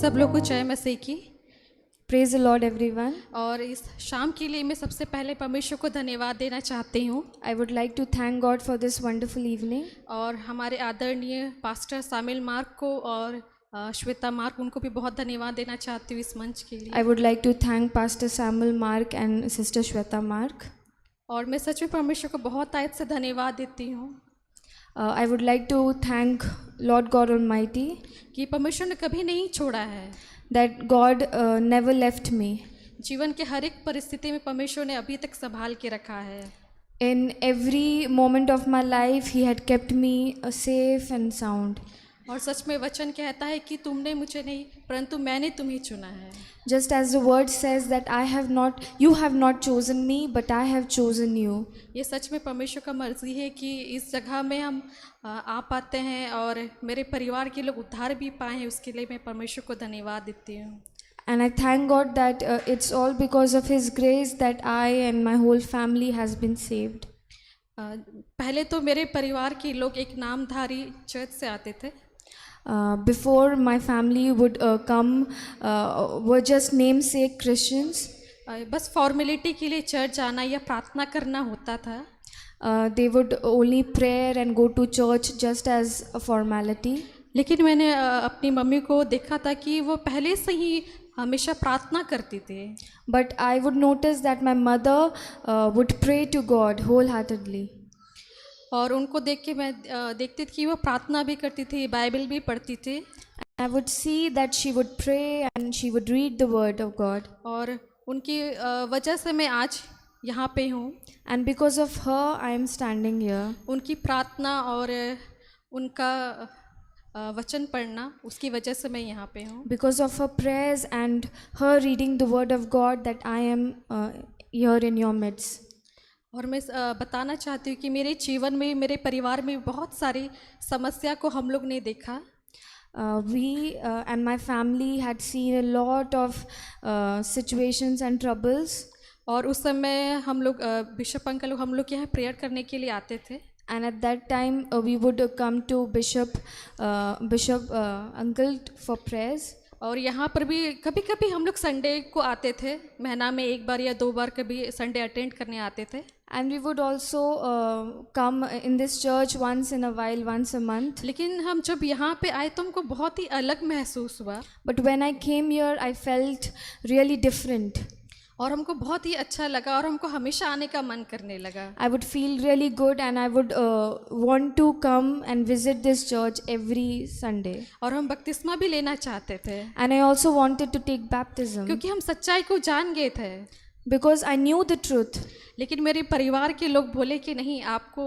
सब लोग को जय मसीह की। Praise the Lord, everyone. और इस शाम के लिए मैं सबसे पहले परमेश्वर को धन्यवाद देना चाहती हूँ I would like to thank God for this wonderful evening. और हमारे आदरणीय पास्टर सामिल मार्क को और श्वेता मार्क, उनको भी बहुत धन्यवाद देना चाहती हूँ इस मंच के लिए। I would like to thank Pastor Samuel Mark and Sister Shweta Mark. और मैं सच में परमेश्वर को बहुत आयत से धन्यवाद देती हूँ I would like to thank Lord God Almighty कि परमेश्वर ने कभी नहीं छोड़ा है। that God never left me. जीवन के हर एक परिस्थिति में परमेश्वर ने अभी तक संभाल के रखा है। In every moment of my life, He had kept me safe and sound. और सच में वचन कहता है कि तुमने मुझे नहीं परंतु मैंने तुम्हें चुना है। Just as the word says that you have not chosen me, but I have chosen you. ये सच में परमेश्वर का मर्जी है कि इस जगह में हम आ पाते हैं और मेरे परिवार के लोग उद्धार भी पाए हैं, उसके लिए मैं परमेश्वर को धन्यवाद देती हूँ। And I thank God that it's all because of His grace that I and my whole family has been saved. पहले तो मेरे परिवार के लोग एक नामधारी चर्च से आते थे। Before my family would come, were just namesake Christians. बस फॉर्मेलिटी के लिए चर्च जाना या प्रार्थना करना होता था। They would only pray and go to church just as a formality. लेकिन मैंने अपनी मम्मी को देखा था कि वो पहले से ही हमेशा प्रार्थना करती थी। But I would notice that my mother would pray to God wholeheartedly. और उनको देख के मैं देखती थी कि वो प्रार्थना भी करती थी, बाइबल भी पढ़ती थी। I would see that she would pray and she would read the word of God. और उनकी वजह से मैं आज यहाँ पे हूँ। And because of her, I am standing here. उनकी प्रार्थना और उनका वचन पढ़ना, उसकी वजह से मैं यहाँ पे हूँ। Because of her prayers and her reading the word of God, that I am here in your midst. और मैं बताना चाहती हूँ कि मेरे जीवन में, मेरे परिवार में बहुत सारी समस्या को हम लोग ने देखा। We and my family had seen a lot of situations and troubles. और उस समय हम लोग बिशप अंकल हम लोग यहाँ प्रेयर करने के लिए आते थे। And at that time we would come to Bishop uncle for prayers. और यहाँ पर भी कभी कभी हम लोग संडे को आते थे, महीना में एक बार या 2 बार कभी संडे अटेंड करने आते थे। And we would also come in this church once in a while, once a month. लेकिन हम जब यहाँ पे आए तो हमको बहुत ही अलग महसूस हुआ। But when I came here, I felt really different. और हमको बहुत ही अच्छा लगा और हमको हमेशा आने का मन करने लगा। I would feel really good and I would want to come and visit this church every Sunday. और हम बपतिस्मा भी लेना चाहते थे। And I also wanted to take baptism. क्योंकि हम सच्चाई को जान गए थे। Because I knew the truth. लेकिन मेरे परिवार के लोग बोले कि नहीं, आपको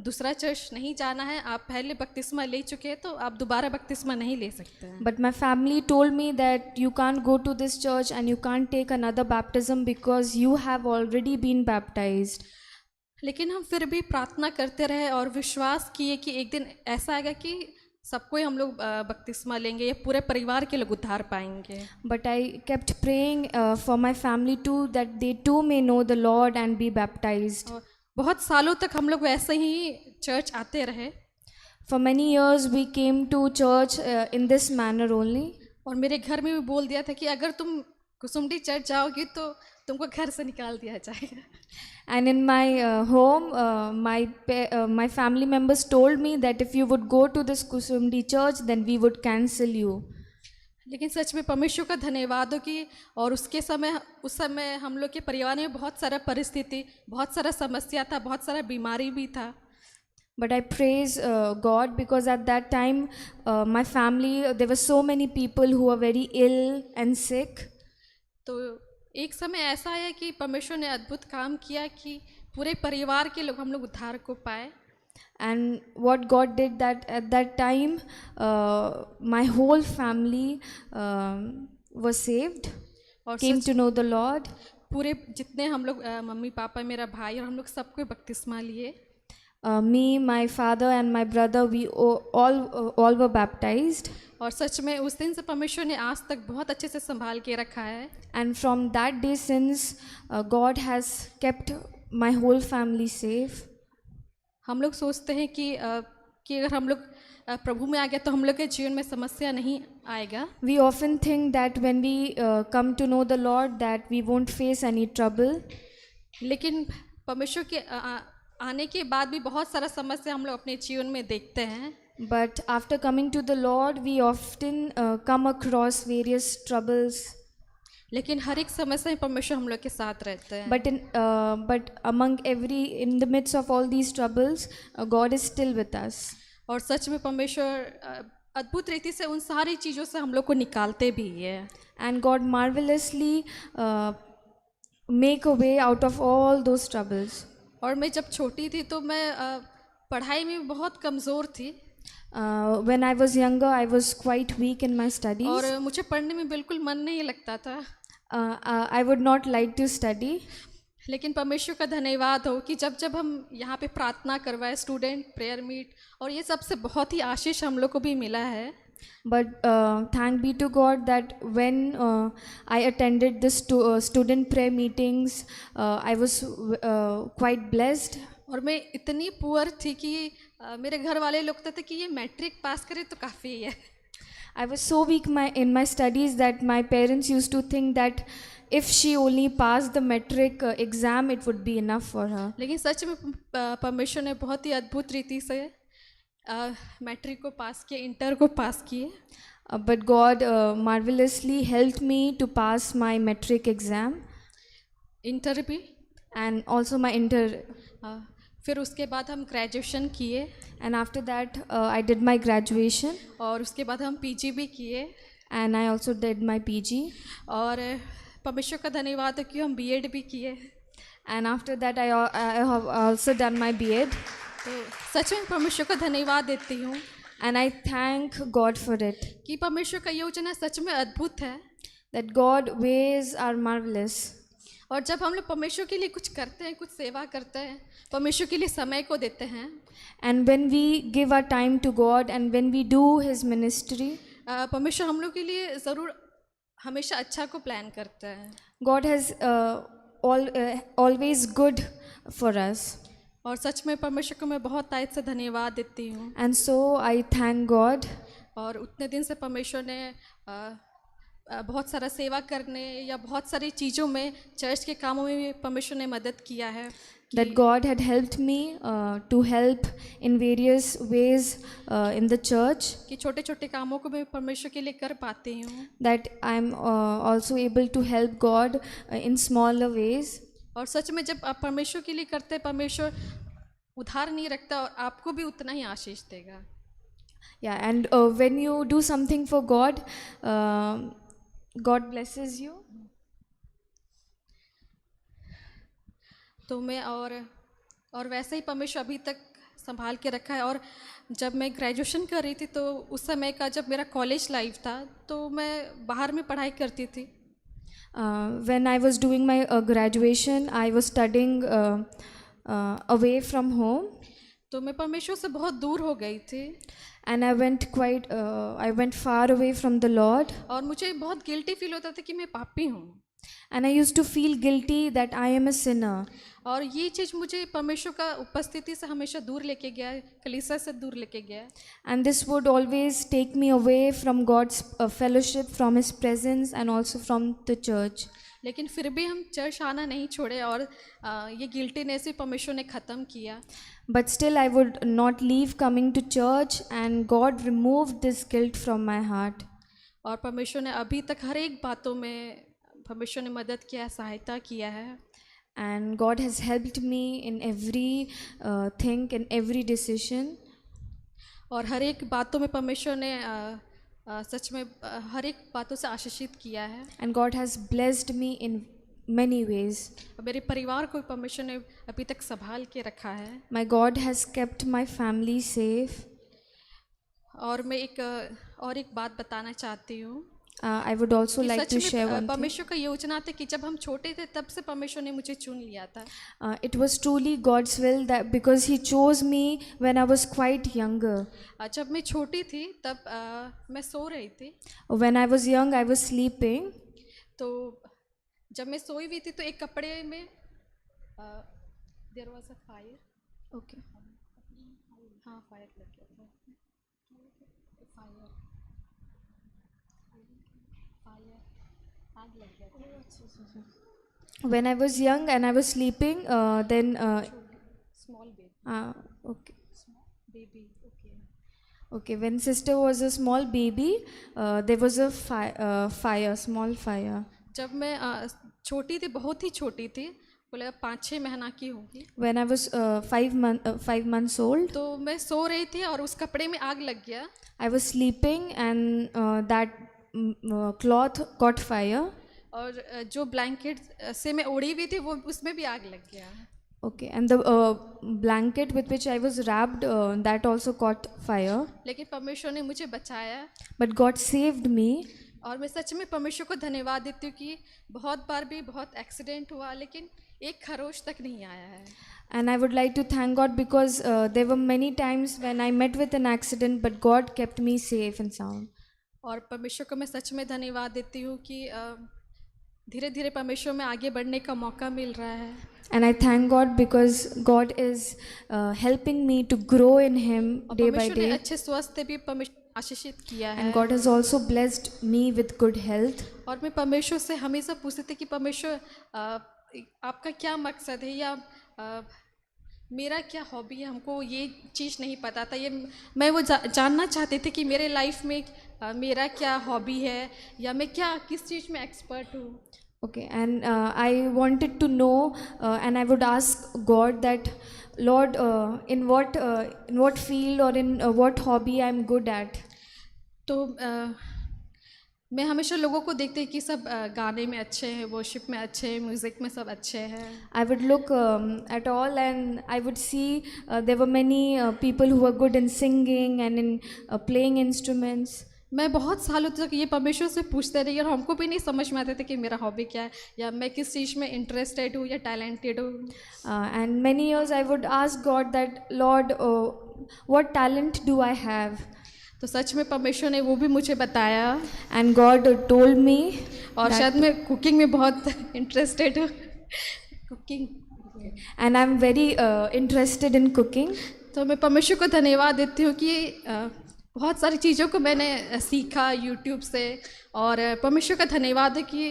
दूसरा चर्च नहीं जाना है, आप पहले बपतिस्मा ले चुके हैं तो आप दोबारा बपतिस्मा नहीं ले सकते हैं। But my family told me that you can't go to this church and you can't take another baptism because you have already been baptized. लेकिन हम फिर भी प्रार्थना करते रहे और विश्वास किए कि एक दिन ऐसा आएगा कि सबको हम लोग बपतिस्मा लेंगे या पूरे परिवार के लोग उद्धार पाएंगे। But I kept praying for my family too, that they too may know the Lord and be baptized. और बहुत सालों तक हम लोग वैसे ही चर्च आते रहे। For many years we came to church in this manner only. और मेरे घर में भी बोल दिया था कि अगर तुम कुसुमडी चर्च जाओगी तो तुमको घर से निकाल दिया जाएगा। And in my home, my family members told me that if you would go to this Kusumdi church, then we would cancel you. लेकिन सच में परमेश्वर का धन्यवाद हो कि और उस समय हम लोग के परिवार में बहुत सारा परिस्थिति, बहुत सारा समस्या था, बहुत सारा बीमारी भी था। But I praise God because at that time my family, there were so many people who were very ill and sick. तो एक समय ऐसा आया कि परमेश्वर ने अद्भुत काम किया कि पूरे परिवार के लोग हम लोग उद्धार को पाए। And what God did that at that time, my whole family was saved, और came to know the Lord. पूरे जितने हम लोग मम्मी पापा, मेरा भाई और हम लोग सबको बपतिस्मा लिए। Me, my father and my brother, we all were baptized. और सच में उस दिन से परमेश्वर ने आज तक बहुत अच्छे से संभाल के रखा है। And from that day since, God has kept my whole family safe. हम लोग सोचते हैं कि कि अगर हम लोग प्रभु में आ गया तो हम लोग के जीवन में समस्या नहीं आएगा। We often think that when we come to know the Lord, that we won't face any trouble. लेकिन परमेश्वर के आने के बाद भी बहुत सारा समस्या हम लोग अपने जीवन में देखते हैं। But after coming to the Lord, we often come across various troubles. लेकिन हर एक समस्या में परमेश्वर हम लोग के साथ रहते हैं। But in the midst of all these troubles, God is still with us. और सच में परमेश्वर अद्भुत रीति से उन सारी चीज़ों से हम लोग को निकालते भी है। And God marvelously make a way out of all those troubles. और मैं जब छोटी थी तो मैं पढ़ाई में बहुत कमज़ोर थी। When I was younger, I was quite weak in my studies. और मुझे पढ़ने में बिल्कुल मन नहीं लगता था। I would not like to study. लेकिन परमेश्वर का धन्यवाद हो कि जब हम यहाँ पे प्रार्थना करवाए, स्टूडेंट प्रेयर मीट, और ये सबसे बहुत ही आशीष हम लोग को भी मिला है। But thank be to God that when I attended the student prayer meetings, I was quite blessed. और मैं इतनी पुअर थी कि मेरे घर वाले लोग कहते थे कि ये मैट्रिक पास करे तो काफ़ी है। I was so weak in my studies that my parents used to think that if she only passed the metric exam, it would be enough for her. लेकिन सच में परमेश्वर ने बहुत ही अद्भुत रीति से मैट्रिक को पास किए, इंटर को पास किए। But God marvelously helped me to pass my metric exam. Inter भी। And also my inter. फिर उसके बाद हम ग्रेजुएशन किए। And after that, I did my graduation. और उसके बाद हम पीजी भी किए। And I also did my PG. और परमेश्वर का धन्यवाद है कि हम बीएड भी किए। And after that, I have also done my B.Ed. तो सच में परमेश्वर का धन्यवाद देती हूँ। And I thank God for it. कि परमेश्वर का योजना सच में अद्भुत है। That God ways are marvelous. और जब हम लोग परमेश्वर के लिए कुछ करते हैं, कुछ सेवा करते हैं, परमेश्वर के लिए समय को देते हैं, And when we give our time to God and when we do His ministry, परमेश्वर हम लोग के लिए ज़रूर हमेशा अच्छा को प्लान करता है। God has always good for us. और सच में परमेश्वर को मैं बहुत तायत से धन्यवाद देती हूँ। And so I thank God. और उतने दिन से परमेश्वर ने बहुत सारा सेवा करने या बहुत सारी चीज़ों में, चर्च के कामों में भी परमेश्वर ने मदद किया है। That God had helped me to help in various ways in the church. कि छोटे छोटे कामों को मैं परमेश्वर के लिए कर पाती हूँ। That I'm also able to help God in smaller ways. और सच में जब आप परमेश्वर के लिए करते हैं, परमेश्वर उधार नहीं रखता और आपको भी उतना ही आशीष देगा। Yeah, and when you do something for God, God blesses you. तो मैं और वैसे ही परमेश्वर अभी तक संभाल के रखा है। और जब मैं ग्रेजुएशन कर रही थी तो उस समय का जब मेरा कॉलेज लाइफ था तो मैं बाहर में पढ़ाई करती थी। When I was doing my graduation, I was studying away from home. तो मैं परमेश्वर से बहुत दूर हो गई थी। And I went far away from the Lord. और मुझे बहुत गिल्टी फील होता था कि मैं पापी हूँ। And I used to feel guilty that I am a sinner. और ये चीज़ मुझे परमेश्वर का उपस्थिति से हमेशा दूर लेके गया, कलीसिया से दूर लेके गया। And this would always take me away from God's fellowship, from His presence, and also from the church. लेकिन फिर भी हम चर्च आना नहीं छोड़े और ये गिल्टीनेस भी परमेश्वर ने ख़त्म किया। But still I would not leave coming to church, and God removed this guilt from my heart. और परमेश्वर ने अभी तक हर एक बातों में परमेश्वर ने मदद किया, सहायता किया है। And God has helped me in every thing, in every decision. और हर एक बातों में परमेश्वर ने सच में हर एक बातों से आशीषित किया है। And God has blessed me in many ways. मेरे परिवार को परमेश्वर ने अभी तक संभाल के रखा है। My God has kept my family safe. और मैं एक बात बताना चाहती हूँ। I would also like to share one thing. परमेश्वर का योजना था कि जब हम छोटे थे तब से परमेश्वर ने मुझे चुन लिया था। It was truly God's will that because He chose me when I was quite younger. जब मैं छोटी थी तब मैं सो रही थी। When I was young, I was sleeping. तो जब मैं सोई हुई थी तो एक कपड़े में there was a fire. Okay. हाँ, फायर लग गया था। When I was young and I was sleeping, then small baby okay. Baby okay Okay, when sister was a small baby, there was a fire, small fire. जब मैं छोटी थी, बहुत ही छोटी थी, बोले 5-6 महीना की होगी, When I was 5 months old, तो मैं सो रही थी और उस कपड़े में आग लग गया I was sleeping and that cloth caught fire. और जो ब्लैंकेट से मैं ओढ़ी हुई थी वो उसमें भी आग लग गया. Okay, and the blanket with which I was wrapped, that also caught fire. लेकिन परमेश्वर ने मुझे बचाया But God saved me, और मैं सच में परमेश्वर को धन्यवाद देती हूँ कि बहुत बार भी बहुत एक्सीडेंट हुआ लेकिन एक खरोच तक नहीं आया है. and I would like to thank God because there were many times when I met with an accident, but God kept me safe and sound. और परमेश्वर को मैं सच में धन्यवाद देती हूँ कि धीरे धीरे परमेश्वर में आगे बढ़ने का मौका मिल रहा है. And I thank God because God is helping me to grow in Him और day by परमेश्वर ने day. अच्छे स्वास्थ्य भी परमेश्वर आशीषित किया है. And God has also blessed me with good health. और मैं परमेश्वर से हमेशा पूछती थी कि परमेश्वर आपका क्या मकसद है या मेरा क्या हॉबी है. हमको ये चीज़ नहीं पता था. ये मैं वो जानना चाहती थी कि मेरे लाइफ में मेरा क्या हॉबी है या मैं क्या किस चीज़ में एक्सपर्ट हूँ. Okay, and I wanted to know, and I would ask God that, Lord, in what field or in what hobby I'm good at. तो मैं हमेशा लोगों को देखती कि सब गाने में अच्छे हैं, वर्शिप में अच्छे हैं, म्यूज़िक में सब अच्छे हैं. I would look at all, and I would see there were many people who were good in singing and in playing instruments. मैं बहुत सालों तक ये परमेश्वर से पूछते रही और हमको भी नहीं समझ में आते थे कि मेरा हॉबी क्या है या मैं किस चीज़ में इंटरेस्टेड हूँ या टैलेंटेड हूँ. And many years I would ask God that, Lord, what talent do I have? तो सच में परमेश्वर ने वो भी मुझे बताया. And God told me और शायद मैं कुकिंग में बहुत इंटरेस्टेड हूँ. Cooking and I'm very interested in cooking. तो मैं परमेश्वर को धन्यवाद देती हूँ कि बहुत सारी चीज़ों को मैंने सीखा यूट्यूब से और परमेश्वर का धन्यवाद है कि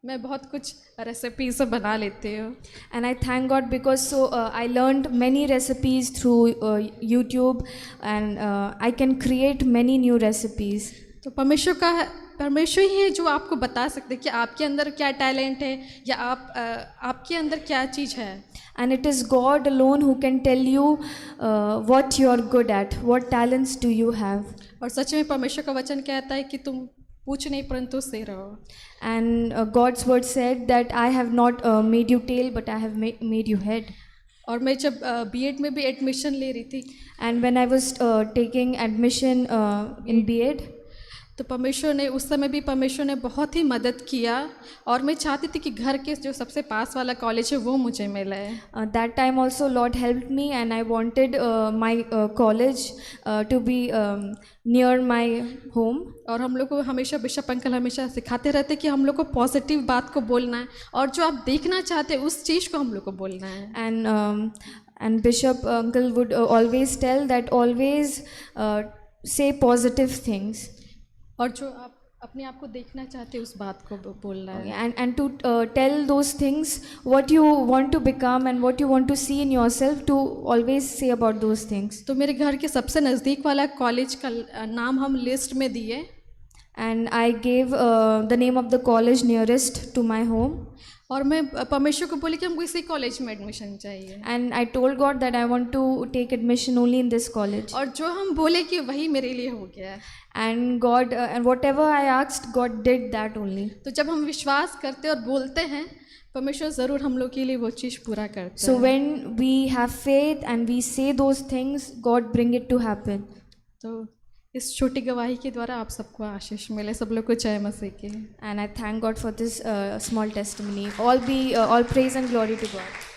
मैं बहुत कुछ रेसिपीज बना लेती हूँ. And I thank God because I learned many recipes through YouTube, and I can create many new recipes. तो परमेश्वर ही है जो आपको बता सकते हैं कि आपके अंदर क्या टैलेंट है या आपके अंदर क्या चीज़ है. And it is God alone who can tell you what you are good at, what talents do you have. और सच में परमेश्वर का वचन कहता है कि तुम पूछ नहीं परंतु से रहो. And God's word said that I have not made you tail, but I have made you head. और मैं जब बीएड में भी एडमिशन ले रही थी, And when I was taking admission in B.Ed, तो परमेश्वर ने उस समय भी परमेश्वर ने बहुत ही मदद किया और मैं चाहती थी कि घर के जो सबसे पास वाला कॉलेज है वो मुझे मिले. that time also Lord helped me, and I wanted my college to be near my home. और हम लोग को हमेशा बिशप अंकल हमेशा सिखाते रहते कि हम लोग को पॉजिटिव बात को बोलना है और जो आप देखना चाहते हैं उस चीज़ को हम लोग को बोलना है. And Bishop uncle would always tell that always say positive things. और जो आप अपने आप को देखना चाहते हैं उस बात को बोलना है. And to tell those things what you want to become and what you want to see in yourself, to always say about those things. तो मेरे घर के सबसे नज़दीक वाला कॉलेज का नाम हम लिस्ट में दिए. And I gave the name of the college nearest to my home. और मैं परमेश्वर को बोली कि हमको इसी कॉलेज में एडमिशन चाहिए. And I told God that I want to take admission only in this college. और जो हम बोले कि वही मेरे लिए हो गया. And God and whatever I asked, God did that only. तो जब हम विश्वास करते और बोलते हैं परमेश्वर ज़रूर हम लोग के लिए वो चीज़ पूरा करता है. So when we have faith and we say those things, God bring it to happen. तो इस छोटी गवाही के द्वारा आप सबको आशीष मिले. सब लोग को जय मसीह की. And I thank God for this small testimony. All praise and glory to God.